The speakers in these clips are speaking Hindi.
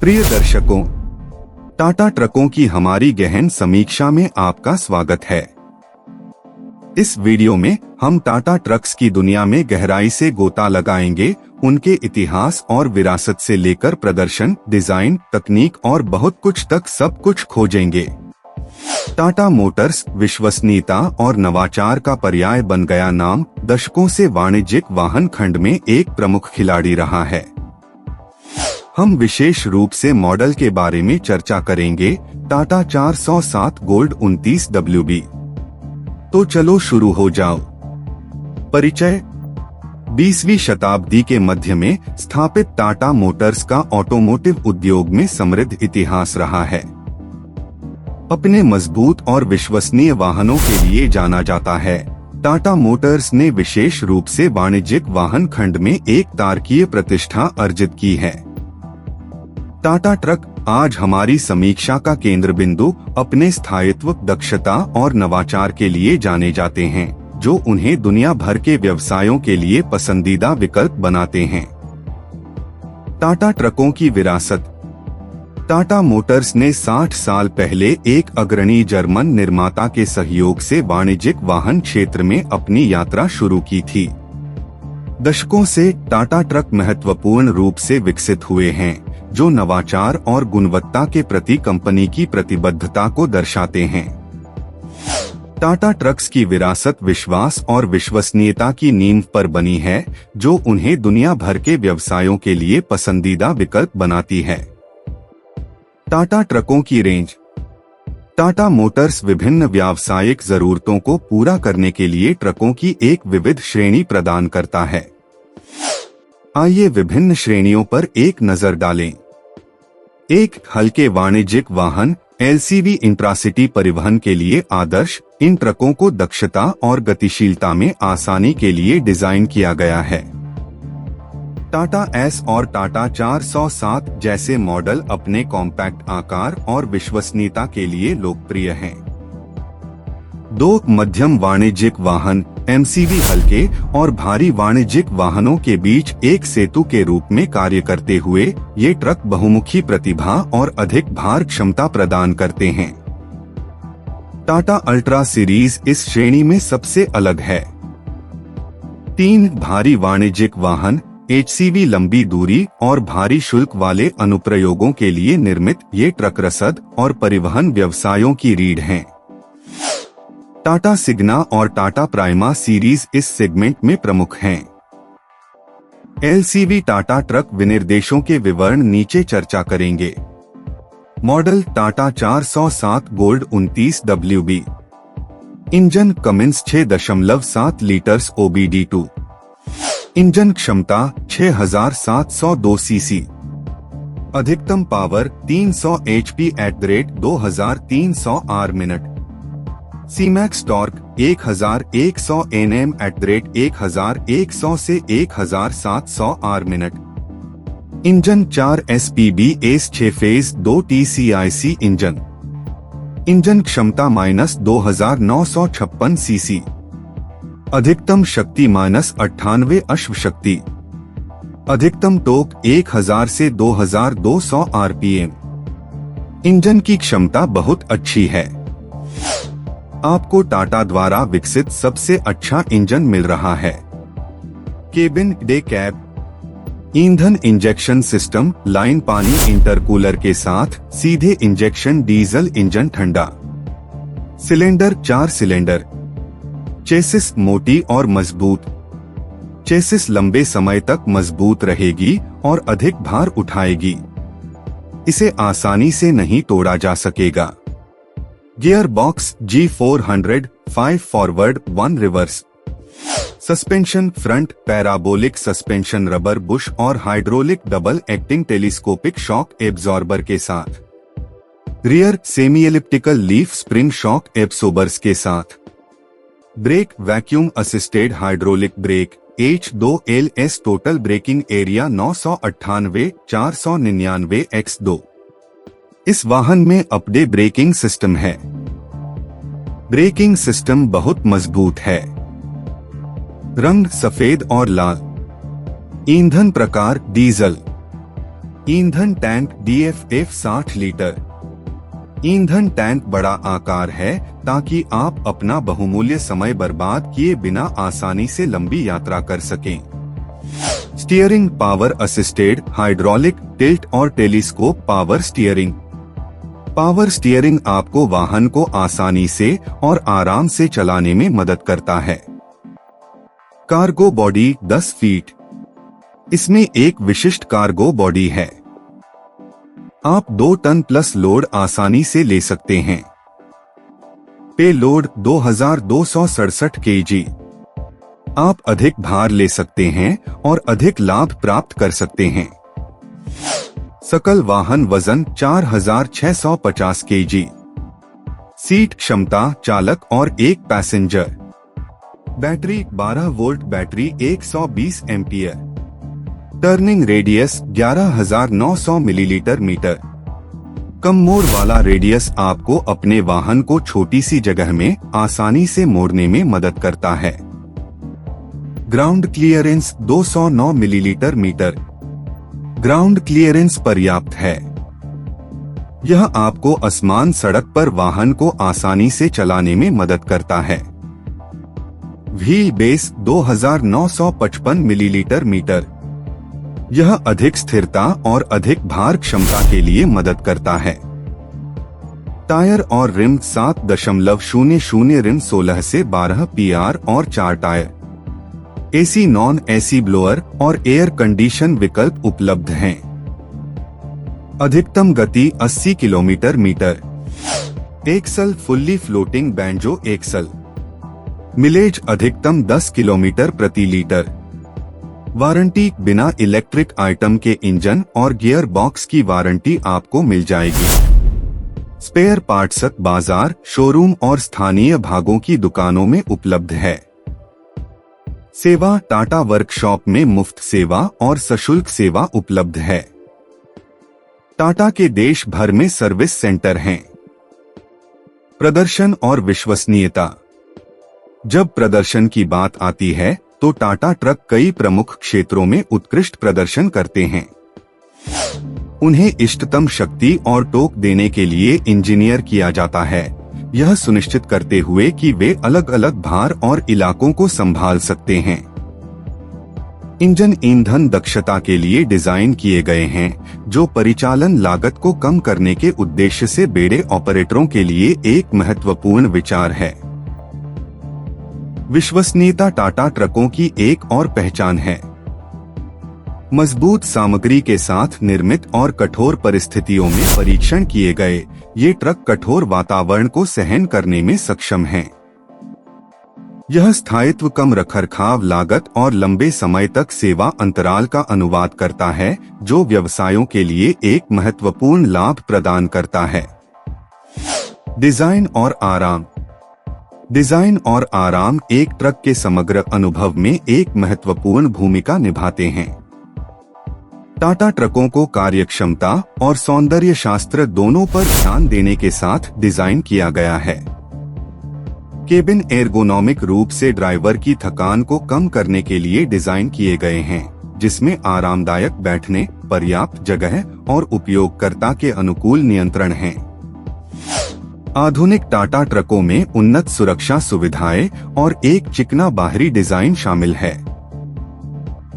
प्रिय दर्शकों, टाटा ट्रकों की हमारी गहन समीक्षा में आपका स्वागत है। इस वीडियो में हम टाटा ट्रक्स की दुनिया में गहराई से गोता लगाएंगे, उनके इतिहास और विरासत से लेकर प्रदर्शन, डिजाइन, तकनीक और बहुत कुछ तक सब कुछ खोजेंगे। टाटा मोटर्स विश्वसनीयता और नवाचार का पर्याय बन गया नाम दशकों से वाणिज्यिक वाहन खंड में एक प्रमुख खिलाड़ी रहा है। हम विशेष रूप से मॉडल के बारे में चर्चा करेंगे, टाटा 407 गोल्ड 29 WB। तो चलो शुरू हो जाओ। परिचय। 20वीं शताब्दी के मध्य में स्थापित टाटा मोटर्स का ऑटोमोटिव उद्योग में समृद्ध इतिहास रहा है। अपने मजबूत और विश्वसनीय वाहनों के लिए जाना जाता है, टाटा मोटर्स ने विशेष रूप से वाणिज्यिक वाहन खंड में एक तारकीय प्रतिष्ठा अर्जित की है। टाटा ट्रक आज हमारी समीक्षा का केंद्र बिंदु अपने स्थायित्व, दक्षता और नवाचार के लिए जाने जाते हैं, जो उन्हें दुनिया भर के व्यवसायों के लिए पसंदीदा विकल्प बनाते हैं। टाटा ट्रकों की विरासत। टाटा मोटर्स ने 60 साल पहले एक अग्रणी जर्मन निर्माता के सहयोग से वाणिज्यिक वाहन क्षेत्र में अपनी यात्रा शुरू की थी। दशकों से टाटा ट्रक महत्वपूर्ण रूप से विकसित हुए हैं, जो नवाचार और गुणवत्ता के प्रति कंपनी की प्रतिबद्धता को दर्शाते हैं। टाटा ट्रक्स की विरासत विश्वास और विश्वसनीयता की नींव पर बनी है, जो उन्हें दुनिया भर के व्यवसायों के लिए पसंदीदा विकल्प बनाती है। टाटा ट्रकों की रेंज। टाटा मोटर्स विभिन्न व्यावसायिक जरूरतों को पूरा करने के लिए ट्रकों की एक विविध श्रेणी प्रदान करता है। आइए विभिन्न श्रेणियों पर एक नजर डालें। एक, हल्के वाणिज्यिक वाहन LCV इंट्रासिटी परिवहन के लिए आदर्श। इन ट्रकों को दक्षता और गतिशीलता में आसानी के लिए डिजाइन किया गया है। टाटा S और टाटा 407 जैसे मॉडल अपने कॉम्पैक्ट आकार और विश्वसनीयता के लिए लोकप्रिय हैं। 2, मध्यम वाणिज्यिक वाहन MCV हल्के और भारी वाणिज्यिक वाहनों के बीच एक सेतु के रूप में कार्य करते हुए ये ट्रक बहुमुखी प्रतिभा और अधिक भार क्षमता प्रदान करते हैं। टाटा अल्ट्रा सीरीज इस श्रेणी में सबसे अलग है। 3, भारी वाणिज्यिक वाहन HCV लंबी दूरी और भारी शुल्क वाले अनुप्रयोगों के लिए निर्मित ये ट्रक रसद और परिवहन व्यवसायों की रीढ़ हैं। टाटा सिग्ना और टाटा प्राइमा सीरीज इस सेगमेंट में प्रमुख हैं। LCV टाटा ट्रक विनिर्देशों के विवरण नीचे चर्चा करेंगे। Model Tata 407 gold 29 WB। Engine Cummins 6.7 litres OBD2। Engine क्षमता 6702 सीसी। अधिकतम पावर 300 HP @2300 R-मिनट। सीमैक्स टॉर्क 1100 Nm @1100 से 1700 R-मिनट। Engine 4 SPB ACE 6 phase 2 TCIC engine. Engine क्षमता -2956 सीसी। अधिकतम शक्ति -98 अश्व शक्ति। अधिकतम टोक 1000 से 2200 RPM। इंजन की क्षमता बहुत अच्छी है। आपको टाटा द्वारा विकसित सबसे अच्छा इंजन मिल रहा है। Cabin day cab. ईंधन इंजेक्शन सिस्टम लाइन पानी इंटरकूलर के साथ सीधे इंजेक्शन डीजल इंजन ठंडा। Cylinder 4 cylinder. चेसिस मोटी और मजबूत। चेसिस लंबे समय तक मजबूत रहेगी और अधिक भार उठाएगी। इसे आसानी से नहीं तोड़ा जा सकेगा। Gear box G400 5 forward 1 reverse. Suspension front parabolic suspension rubber bush और hydraulic double acting telescopic shock absorber के साथ। Rear semi elliptical leaf spring shock absorbers के साथ। Brake vacuum assisted hydraulic brake H2LS total braking area 998 499 x2। इस वाहन में अपडे ब्रेकिंग सिस्टम है। ब्रेकिंग सिस्टम बहुत मजबूत है। रंग सफेद और लाल। ईंधन प्रकार डीजल। ईंधन टैंक DFF 60 लीटर। ईंधन टैंक बड़ा आकार है ताकि आप अपना बहुमूल्य समय बर्बाद किए बिना आसानी से लंबी यात्रा कर सकें। Steering power assisted hydraulic tilt और telescope power steering. Power steering आपको वाहन को आसानी से और आराम से चलाने में मदद करता है। Cargo body 10 feet. इसमें एक विशिष्ट कार्गो बॉडी है। आप 2 टन प्लस लोड आसानी से ले सकते हैं। पे लोड 2267 kg। आप अधिक भार ले सकते हैं और अधिक लाभ प्राप्त कर सकते हैं। सकल वाहन वजन 4650 kg। सीट क्षमता चालक और एक passenger. Battery 12 volt battery 120 ampere. Turning radius 11900 millilitre metre. कम मोड़ वाला रेडियस आपको अपने वाहन को छोटी सी जगह में आसानी से मोड़ने में मदद करता है। Ground clearance 209 millilitre metre. Ground clearance पर्याप्त है। यह आपको आसमान सड़क पर वाहन को आसानी से चलाने में मदद करता है। Wheel base 2955 millilitre metre. यह अधिक स्थिरता और अधिक भार क्षमता के लिए मदद करता है। टायर और रिम 7.00 रिम 16 से 12 PR और 4 tyre. AC non AC blower और एयर कंडीशन विकल्प उपलब्ध हैं। अधिकतम गति 80 kilometre metre. Axle fully floating banjo axle. Mileage अधिकतम 10 किलोमीटर प्रति लीटर। वारंटी बिना इलेक्ट्रिक आइटम के इंजन और गियर बॉक्स की वारंटी आपको मिल जाएगी। स्पेयर पार्ट्स बाजार, शोरूम और स्थानीय भागों की दुकानों में उपलब्ध है। सेवा टाटा वर्कशॉप में मुफ्त सेवा और सशुल्क सेवा उपलब्ध है। टाटा के देश भर में सर्विस सेंटर हैं। प्रदर्शन और विश्वसनीयता। जब प्रदर्शन की बात आती है तो टाटा ट्रक कई प्रमुख क्षेत्रों में उत्कृष्ट प्रदर्शन करते हैं। उन्हें इष्टतम शक्ति और टोक देने के लिए इंजीनियर किया जाता है, यह सुनिश्चित करते हुए कि वे अलग अलग भार और इलाकों को संभाल सकते हैं। इंजन ईंधन दक्षता के लिए डिजाइन किए गए हैं, जो परिचालन लागत को कम करने के उद्देश्य से बेड़े ऑपरेटरों के लिए एक महत्वपूर्ण विचार है। विश्वसनीयता टाटा ट्रकों की एक और पहचान है। मजबूत सामग्री के साथ निर्मित और कठोर परिस्थितियों में परीक्षण किए गए, ये ट्रक कठोर वातावरण को सहन करने में सक्षम हैं। यह स्थायित्व, कम रखरखाव लागत और लंबे समय तक सेवा अंतराल का अनुवाद करता है, जो व्यवसायों के लिए एक महत्वपूर्ण लाभ प्रदान करता है। डिजाइन और आराम। डिजाइन और आराम एक ट्रक के समग्र अनुभव में एक महत्वपूर्ण भूमिका निभाते हैं। टाटा ट्रकों को कार्यक्षमता और सौंदर्य शास्त्र दोनों पर ध्यान देने के साथ डिजाइन किया गया है। केबिन एर्गोनॉमिक रूप से ड्राइवर की थकान को कम करने के लिए डिजाइन किए गए हैं, जिसमें आरामदायक बैठने, पर्याप्त जगह और उपयोगकर्ता के अनुकूल नियंत्रण हैं। आधुनिक टाटा ट्रकों में उन्नत सुरक्षा सुविधाएं और एक चिकना बाहरी डिजाइन शामिल है।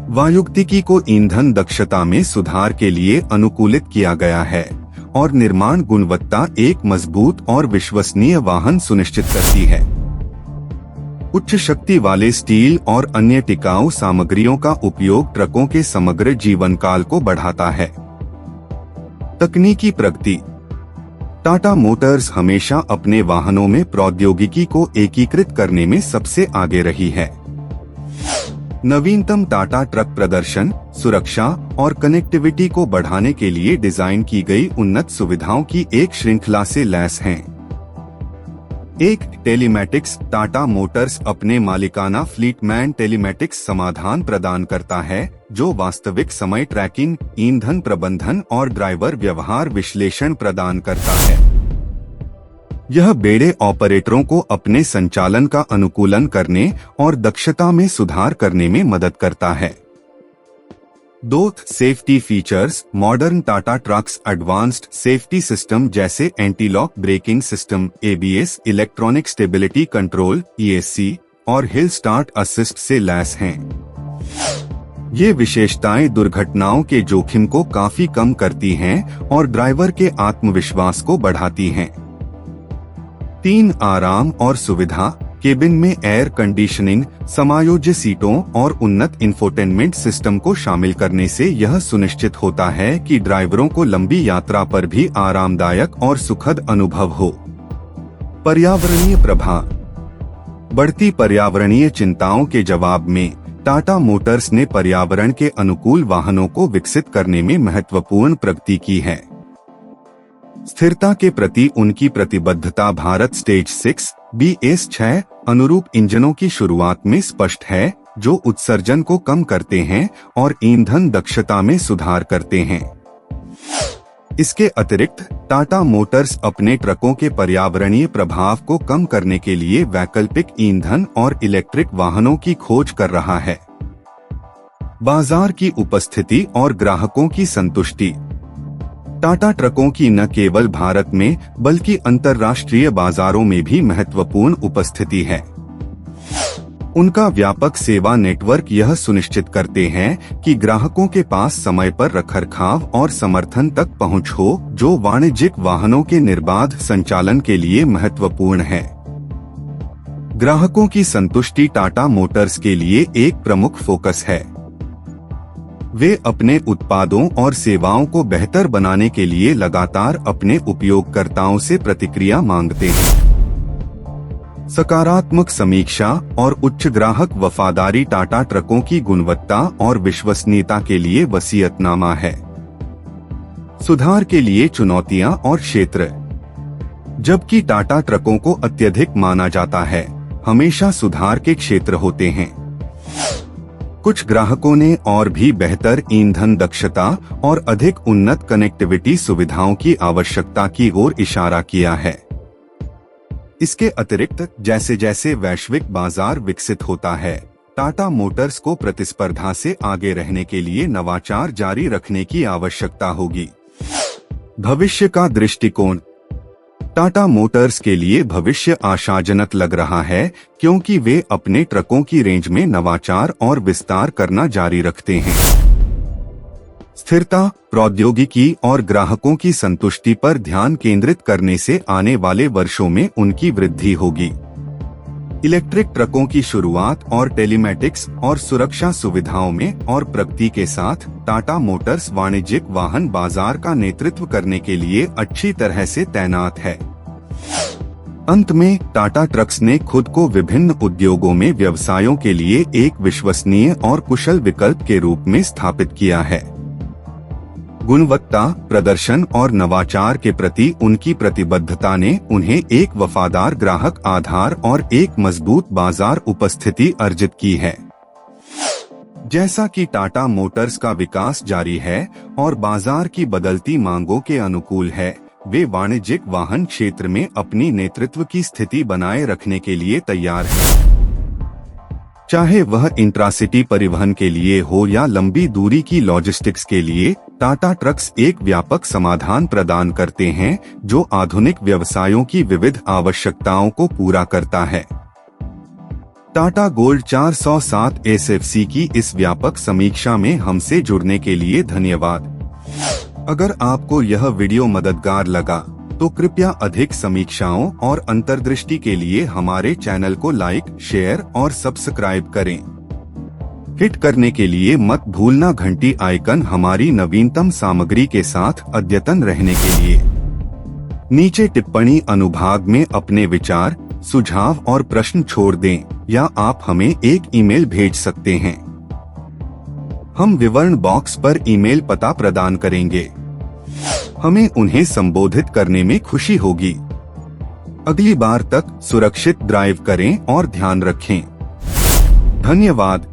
वायुगतिकी को ईंधन दक्षता में सुधार के लिए अनुकूलित किया गया है और निर्माण गुणवत्ता एक मजबूत और विश्वसनीय वाहन सुनिश्चित करती है। उच्च शक्ति वाले स्टील और अन्य टिकाऊ सामग्रियों का उपयोग ट्रकों के समग्र जीवन काल को बढ़ाता है। तकनीकी प्रगति। टाटा मोटर्स हमेशा अपने वाहनों में प्रौद्योगिकी को एकीकृत करने में सबसे आगे रही है। नवीनतम टाटा ट्रक प्रदर्शन, सुरक्षा और कनेक्टिविटी को बढ़ाने के लिए डिजाइन की गई उन्नत सुविधाओं की एक श्रृंखला से लैस हैं। एक टेलीमैटिक्स। टाटा मोटर्स अपने मालिकाना फ्लीटमैन टेलीमैटिक्स समाधान प्रदान करता है, जो वास्तविक समय ट्रैकिंग, ईंधन प्रबंधन और ड्राइवर व्यवहार विश्लेषण प्रदान करता है। यह बेड़े ऑपरेटरों को अपने संचालन का अनुकूलन करने और दक्षता में सुधार करने में मदद करता है। दो, safety features. Modern Tata trucks advanced safety system जैसे anti lock braking system, ABS, electronic stability control, ESC और हिल स्टार्ट असिस्ट से लैस हैं। ये विशेषताएं दुर्घटनाओं के जोखिम को काफी कम करती हैं और ड्राइवर के आत्मविश्वास को बढ़ाती हैं। 3, आराम और सुविधा। केबिन में एयर कंडीशनिंग, समायोज्य सीटों और उन्नत इंफोटेनमेंट सिस्टम को शामिल करने से यह सुनिश्चित होता है कि ड्राइवरों को लंबी यात्रा पर भी आरामदायक और सुखद अनुभव हो। पर्यावरणीय प्रभाव। बढ़ती पर्यावरणीय चिंताओं के जवाब में टाटा मोटर्स ने पर्यावरण के अनुकूल वाहनों को विकसित करने में महत्वपूर्ण प्रगति की है। स्थिरता के प्रति उनकी प्रतिबद्धता भारत स्टेज 6 BS6 अनुरूप इंजनों की शुरुआत में स्पष्ट है, जो उत्सर्जन को कम करते हैं और ईंधन दक्षता में सुधार करते हैं। इसके अतिरिक्त टाटा मोटर्स अपने ट्रकों के पर्यावरणीय प्रभाव को कम करने के लिए वैकल्पिक ईंधन और इलेक्ट्रिक वाहनों की खोज कर रहा है। बाजार की उपस्थिति और ग्राहकों की संतुष्टि। टाटा ट्रकों की न केवल भारत में बल्कि अंतर्राष्ट्रीय बाजारों में भी महत्वपूर्ण उपस्थिति है। उनका व्यापक सेवा नेटवर्क यह सुनिश्चित करते हैं कि ग्राहकों के पास समय पर रखरखाव और समर्थन तक पहुंच हो, जो वाणिज्यिक वाहनों के निर्बाध संचालन के लिए महत्वपूर्ण है। ग्राहकों की संतुष्टि टाटा मोटर्स के लिए एक प्रमुख फोकस है। वे अपने उत्पादों और सेवाओं को बेहतर बनाने के लिए लगातार अपने उपयोगकर्ताओं से प्रतिक्रिया मांगते हैं। सकारात्मक समीक्षा और उच्च ग्राहक वफादारी टाटा ट्रकों की गुणवत्ता और विश्वसनीयता के लिए वसीयतनामा है। सुधार के लिए चुनौतियां और क्षेत्र। जबकि टाटा ट्रकों को अत्यधिक माना जाता है, हमेशा सुधार के क्षेत्र होते हैं। कुछ ग्राहकों ने और भी बेहतर ईंधन दक्षता और अधिक उन्नत कनेक्टिविटी सुविधाओं की आवश्यकता की ओर इशारा किया है। इसके अतिरिक्त जैसे जैसे वैश्विक बाजार विकसित होता है, टाटा मोटर्स को प्रतिस्पर्धा से आगे रहने के लिए नवाचार जारी रखने की आवश्यकता होगी। भविष्य का दृष्टिकोण। टाटा मोटर्स के लिए भविष्य आशाजनक लग रहा है, क्योंकि वे अपने ट्रकों की रेंज में नवाचार और विस्तार करना जारी रखते हैं। स्थिरता, प्रौद्योगिकी और ग्राहकों की संतुष्टि पर ध्यान केंद्रित करने से आने वाले वर्षों में उनकी वृद्धि होगी। इलेक्ट्रिक ट्रकों की शुरुआत और टेलीमेटिक्स और सुरक्षा सुविधाओं में और प्रगति के साथ टाटा मोटर्स वाणिज्यिक वाहन बाजार का नेतृत्व करने के लिए अच्छी तरह से तैनात है। अंत में टाटा ट्रक्स ने खुद को विभिन्न उद्योगों में व्यवसायों के लिए एक विश्वसनीय और कुशल विकल्प के रूप में स्थापित किया है। गुणवत्ता, प्रदर्शन और नवाचार के प्रति उनकी प्रतिबद्धता ने उन्हें एक वफादार ग्राहक आधार और एक मजबूत बाजार उपस्थिति अर्जित की है। जैसा कि टाटा मोटर्स का विकास जारी है और बाजार की बदलती मांगों के अनुकूल है, वे वाणिज्यिक वाहन क्षेत्र में अपनी नेतृत्व की स्थिति बनाए रखने के लिए तैयार हैं। चाहे वह इंट्रासिटी परिवहन के लिए हो या लंबी दूरी की लॉजिस्टिक्स के लिए, टाटा ट्रक्स एक व्यापक समाधान प्रदान करते हैं जो आधुनिक व्यवसायों की विविध आवश्यकताओं को पूरा करता है। टाटा गोल्ड 407 SFC की इस व्यापक समीक्षा में हमसे जुड़ने के लिए धन्यवाद। अगर आपको यह वीडियो मददगार लगा तो कृपया अधिक समीक्षाओं और अंतर्दृष्टि के लिए हमारे चैनल को लाइक, शेयर और सब्सक्राइब करें। हिट करने के लिए मत भूलना घंटी आइकन हमारी नवीनतम सामग्री के साथ अद्यतन रहने के लिए। नीचे टिप्पणी अनुभाग में अपने विचार, सुझाव और प्रश्न छोड़ दें या आप हमें एक ईमेल भेज सकते हैं। हम विवरण बॉक्स पर ईमेल पता प्रदान करेंगे। हमें उन्हें संबोधित करने में खुशी होगी। अगली बार तक सुरक्षित ड्राइव करें और ध्यान रखें। धन्यवाद।